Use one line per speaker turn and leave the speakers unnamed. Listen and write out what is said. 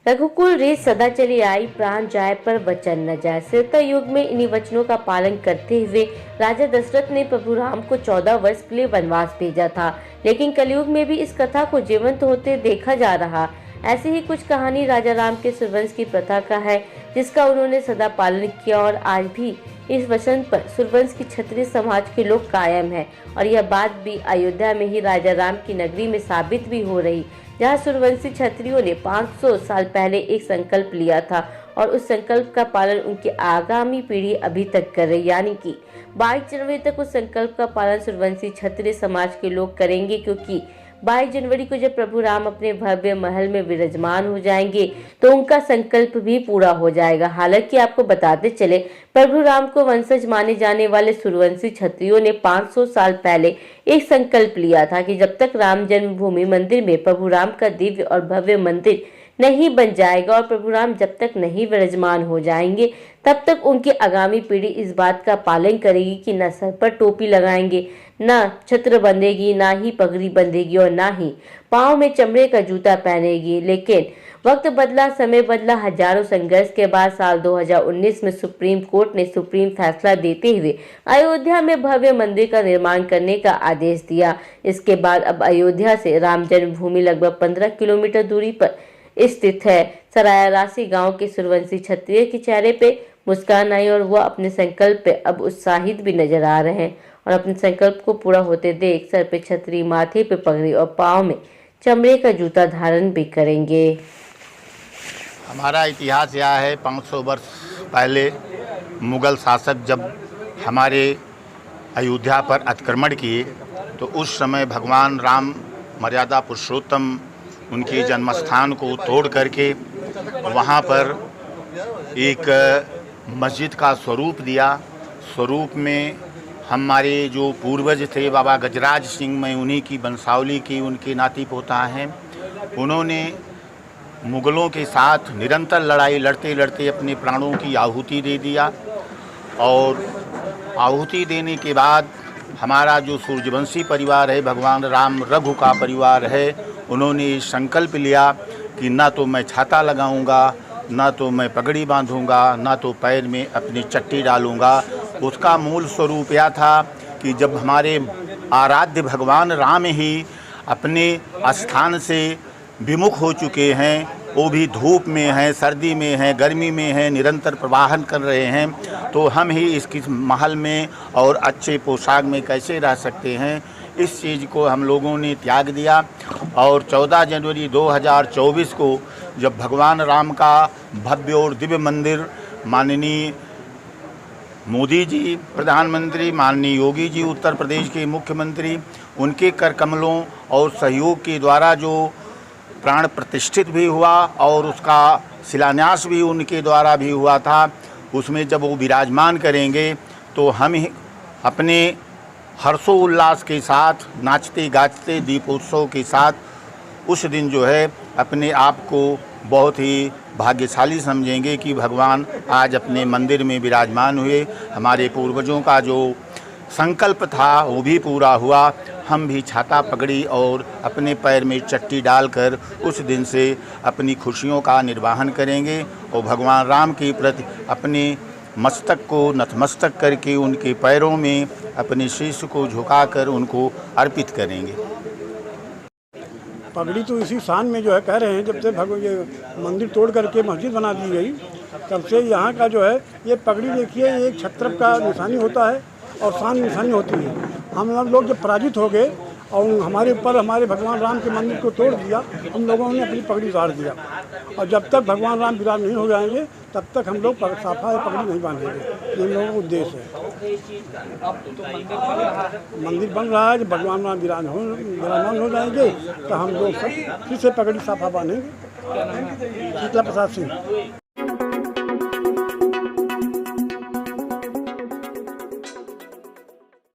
रघुकुल रीत सदा चली आई, प्राण जाए पर वचन न जाए। त्रेता युग में इन्हीं वचनों का पालन करते हुए राजा दशरथ ने प्रभु राम को 14 वर्ष के लिए वनवास भेजा था। लेकिन कलयुग में भी इस कथा को जीवंत होते देखा जा रहा। ऐसी ही कुछ कहानी राजा राम के सूर्यवंश की प्रथा का है, जिसका उन्होंने सदा पालन किया और आज भी इस वचन पर सूर्यवंश की क्षत्रिय समाज के लोग कायम है। और यह बात भी अयोध्या में ही राजा राम की नगरी में साबित भी हो रही, जहाँ सूर्यवंशी क्षत्रियों ने 500 साल पहले एक संकल्प लिया था और उस संकल्प का पालन उनकी आगामी पीढ़ी अभी तक कर रही। यानी कि 22 जनवरी तक उस संकल्प का पालन सूर्यवंशी क्षत्रिय समाज के लोग करेंगे, क्योंकि 22 जनवरी को जब प्रभु राम अपने भव्य महल में विराजमान हो जाएंगे तो उनका संकल्प भी पूरा हो जाएगा। हालांकि आपको बताते चले, प्रभु राम को वंशज माने जाने वाले सूर्यवंशी क्षत्रियों ने 500 साल पहले एक संकल्प लिया था कि जब तक राम जन्मभूमि मंदिर में प्रभु राम का दिव्य और भव्य मंदिर नहीं बन जाएगा और प्रभु राम जब तक नहीं विराजमान हो जाएंगे, तब तक उनकी आगामी पीढ़ी इस बात का पालन करेगी कि न सर पर टोपी लगाएंगे, न छत्र बंधेगी, ना ही पगड़ी बंधेगी और ना ही पाँव में चमड़े का जूता पहनेगी। लेकिन वक्त बदला, समय बदला। हजारों संघर्ष के बाद साल 2019 में सुप्रीम कोर्ट ने सुप्रीम फैसला देते हुए अयोध्या में भव्य मंदिर का निर्माण करने का आदेश दिया। इसके बाद अब अयोध्या से राम जन्मभूमि लगभग 15 किलोमीटर दूरी पर स्थित है। सराया राशि गांव के सूर्यवंशी क्षत्रिय के चेहरे पे मुस्कान आई और वह अपने संकल्प पे अब उत्साहित भी नजर आ रहे हैं और अपने संकल्प को पूरा होते देख सर पे छतरी, माथे पे पगड़ी और पाँव में चमड़े का जूता धारण भी करेंगे।
हमारा इतिहास यह है, 500 वर्ष पहले मुग़ल शासक जब हमारे अयोध्या पर आक्रमण किए तो उस समय भगवान राम मर्यादा पुरुषोत्तम उनके जन्मस्थान को तोड़ करके वहाँ पर एक मस्जिद का स्वरूप दिया। स्वरूप में हमारे जो पूर्वज थे बाबा गजराज सिंह, मैं उन्हीं की वंशावली की उनके नाती पोता हैं। उन्होंने मुग़लों के साथ निरंतर लड़ाई लड़ते लड़ते अपने प्राणों की आहुति दे दिया और आहुति देने के बाद हमारा जो सूर्यवंशी परिवार है, भगवान राम रघु का परिवार है, उन्होंने संकल्प लिया कि ना तो मैं छाता लगाऊंगा, ना तो मैं पगड़ी बांधूंगा, ना तो पैर में अपनी चट्टी डालूंगा। उसका मूल स्वरूप यह था कि जब हमारे आराध्य भगवान राम ही अपने स्थान से विमुख हो चुके हैं, वो भी धूप में हैं, सर्दी में हैं, गर्मी में हैं, निरंतर प्रवाहन कर रहे हैं, तो हम ही इसकी महल में और अच्छे पोशाक में कैसे रह सकते हैं। इस चीज़ को हम लोगों ने त्याग दिया और 14 जनवरी 2024 को जब भगवान राम का भव्य और दिव्य मंदिर माननीय मोदी जी प्रधानमंत्री, माननीय योगी जी उत्तर प्रदेश के मुख्यमंत्री, उनके कर कमलों और सहयोग के द्वारा जो प्राण प्रतिष्ठित भी हुआ और उसका शिलान्यास भी उनके द्वारा भी हुआ था, उसमें जब वो विराजमान करेंगे तो हम अपने हर्षोल्लास के साथ नाचते गाजते दीपोत्सव के साथ उस दिन जो है अपने आप को बहुत ही भाग्यशाली समझेंगे कि भगवान आज अपने मंदिर में विराजमान हुए। हमारे पूर्वजों का जो संकल्प था वो भी पूरा हुआ। हम भी छाता पगड़ी और अपने पैर में चट्टी डालकर उस दिन से अपनी खुशियों का निर्वाहन करेंगे और भगवान राम के प्रति अपने मस्तक को नतमस्तक करके उनके पैरों में अपने शीश को झुकाकर उनको अर्पित करेंगे।
पगड़ी तो इसी शान में जो है कह रहे हैं, जब से ये मंदिर तोड़ करके मस्जिद बना दी गई तब से यहाँ का जो है ये पगड़ी देखिए, ये एक छत्रप का निशानी होता है और शान निशानी होती है। हम लोग जब पराजित हो गए और हमारे ऊपर हमारे भगवान राम के मंदिर को तोड़ दिया, हम लोगों ने अपनी पगड़ी उतार दिया और जब तक भगवान राम विराज नहीं हो जाएंगे तब तक हम लोग साफा पगड़ी नहीं बांधेंगे। ये लोगों का उद्देश्य है। मंदिर बन रहा है, जब भगवान राम विराजमान हो जाएंगे तो हम लोग सब फिर से पगड़ी साफा बांधेंगे। शीतला प्रसाद सिंह।